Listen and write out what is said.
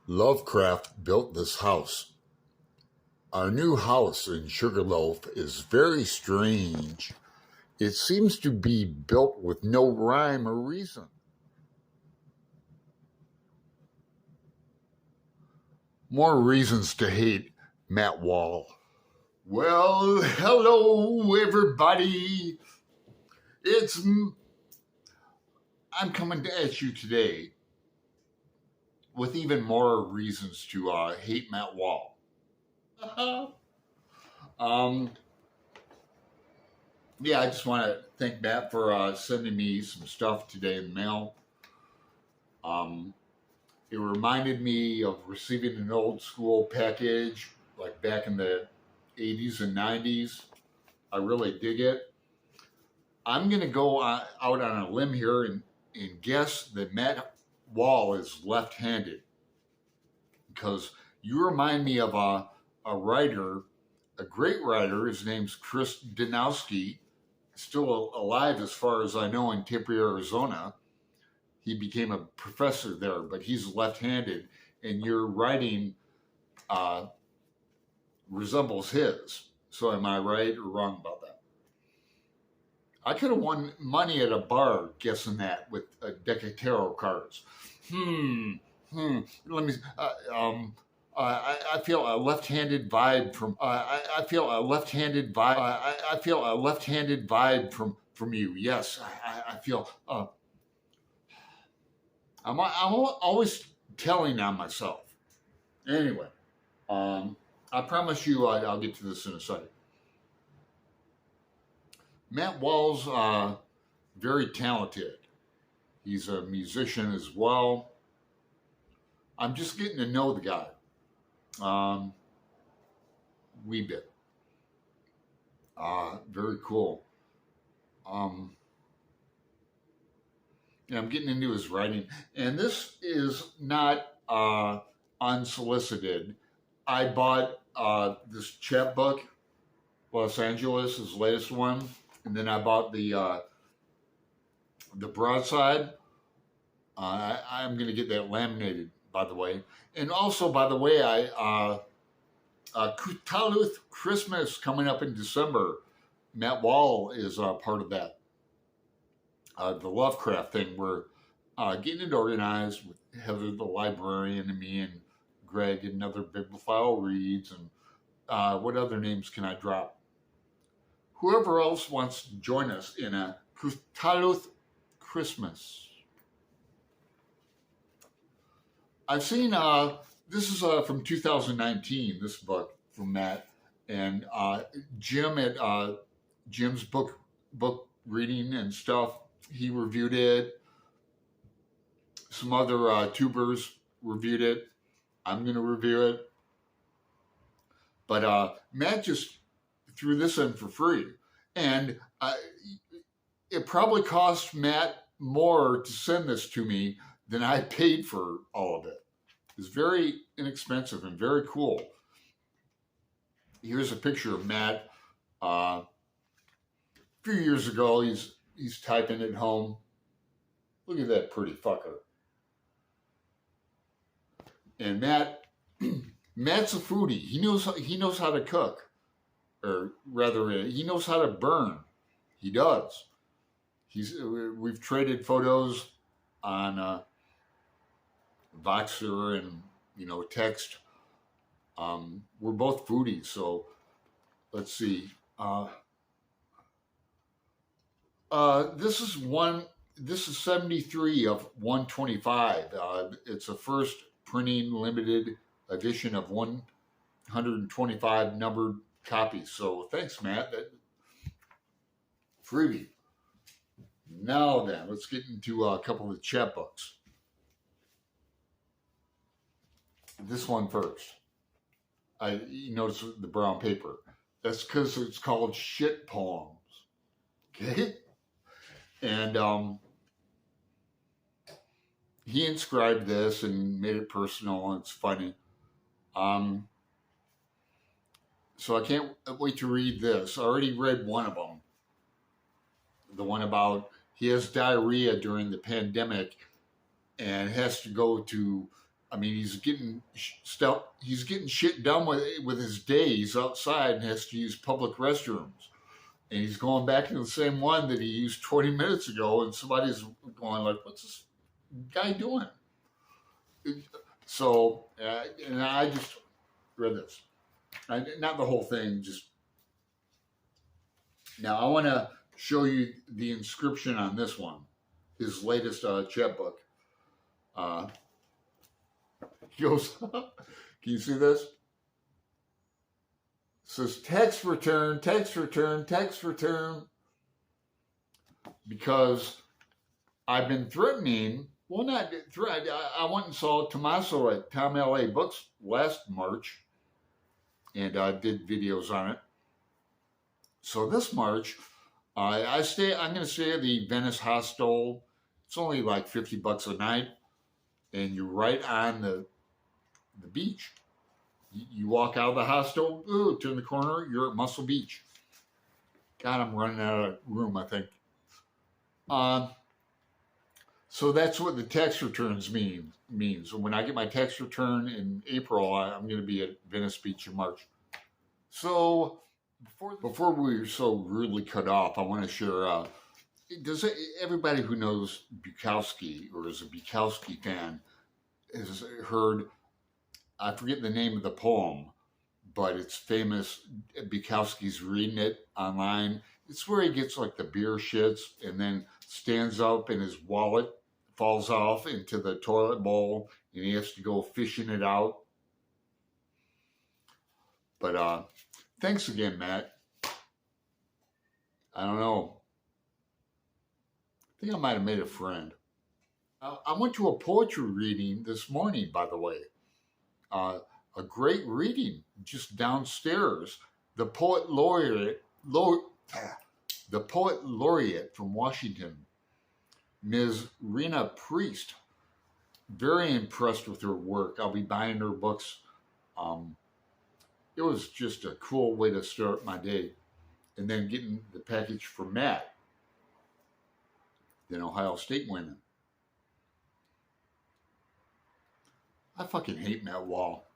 Lovecraft built this house. Our new house in Sugarloaf is very strange. It seems to be built with no rhyme or reason. More reasons to hate Matt Wall. Well, hello everybody. It's I'm coming at you today with even more reasons to hate Matt Wall. um, yeah, I just want to thank Matt for sending me some stuff today in the mail. It reminded me of receiving an old school package, like back in the 80s and 90s. I really dig it. I'm going to go out on a limb here and guess that Matt Wall is left handed because you remind me of a writer, a great writer. His name's Chris Danowski, still alive as far as I know in Tempe, Arizona. He became a professor there, but he's left-handed, and your writing resembles his. So am I right or wrong about that? I could have won money at a bar guessing that with a deck of tarot cards. Let me. I feel a left-handed vibe from. I feel a left-handed vibe. I feel a left-handed vibe from you. Yes, I feel. I'm always telling on myself. Anyway, I promise you I'll get to this in a second. Matt Wall's very talented. He's a musician as well. I'm just getting to know the guy. Wee bit. Very cool. And I'm getting into his writing. And this is not unsolicited. I bought this chapbook, Los Angeles, his latest one, and then I bought the broadside. I'm going to get that laminated, by the way. And also, by the way, Cthulhu Christmas coming up in December. Matt Wall is part of that. The Lovecraft thing. We're getting it organized with Heather, the librarian, and me and Greg, and another bibliophile reads, and what other names can I drop? Whoever else wants to join us in a Cthulhu Christmas. I've seen this is from 2019. This book from Matt and Jim at Jim's book reading and stuff. He reviewed it. Some other tubers reviewed it. I'm going to review it. But Matt just threw this in for free. And it probably cost Matt more to send this to me than I paid for all of it. It's very inexpensive and very cool. Here's a picture of Matt. A few years ago, he's typing at home. Look at that pretty fucker. And Matt's a foodie. He knows how to cook, or rather, he knows how to burn. He does. We've traded photos on Voxer and text. We're both foodies, so let's see. This is 73 of 125. It's a first printing limited edition of 125 numbered copies. So thanks, Matt. That freebie. Now then, let's get into a couple of the chapbooks. This one first. You notice the brown paper. That's because it's called Shit Poems. Okay? And he inscribed this and made it personal, and it's funny. So I can't wait to read this. I already read one of them. The one about he has diarrhea during the pandemic and has to go to I mean, he's getting stuff. He's getting shit done with his day. He's outside and has to use public restrooms, and he's going back into the same one that he used 20 minutes ago. And somebody's going like, "What's this guy doing?" So, and I just read this. Not the whole thing. Just now, I want to show you the inscription on this one. His latest chapbook. Goes, can you see this? It says tax return, tax return, tax return. Because I've been threatening, well, not threat. I went and saw Tommaso at Tom LA Books last March, and I did videos on it. So this March, I'm going to stay at the Venice Hostel. It's only like $50 a night, and you're right on the beach. You walk out of the hostel, turn the corner, you're at Muscle Beach. God, I'm running out of room, I think. So that's what the tax returns means. When I get my tax return in April, I'm going to be at Venice Beach in March. So before we're so rudely cut off, I want to share. Does everybody who knows Bukowski or is a Bukowski fan has heard? I forget the name of the poem, but it's famous. Bukowski's reading it online. It's where he gets like the beer shits and then stands up and his wallet falls off into the toilet bowl and he has to go fishing it out. But thanks again, Matt. I don't know. I think I might have made a friend. I went to a poetry reading this morning, by the way. A great reading just downstairs. The poet laureate from Washington, Ms. Rena Priest. Very impressed with her work. I'll be buying her books. It was just a cool way to start my day. And then getting the package for Matt. Then Ohio State winning. I fucking hate Matt Wall.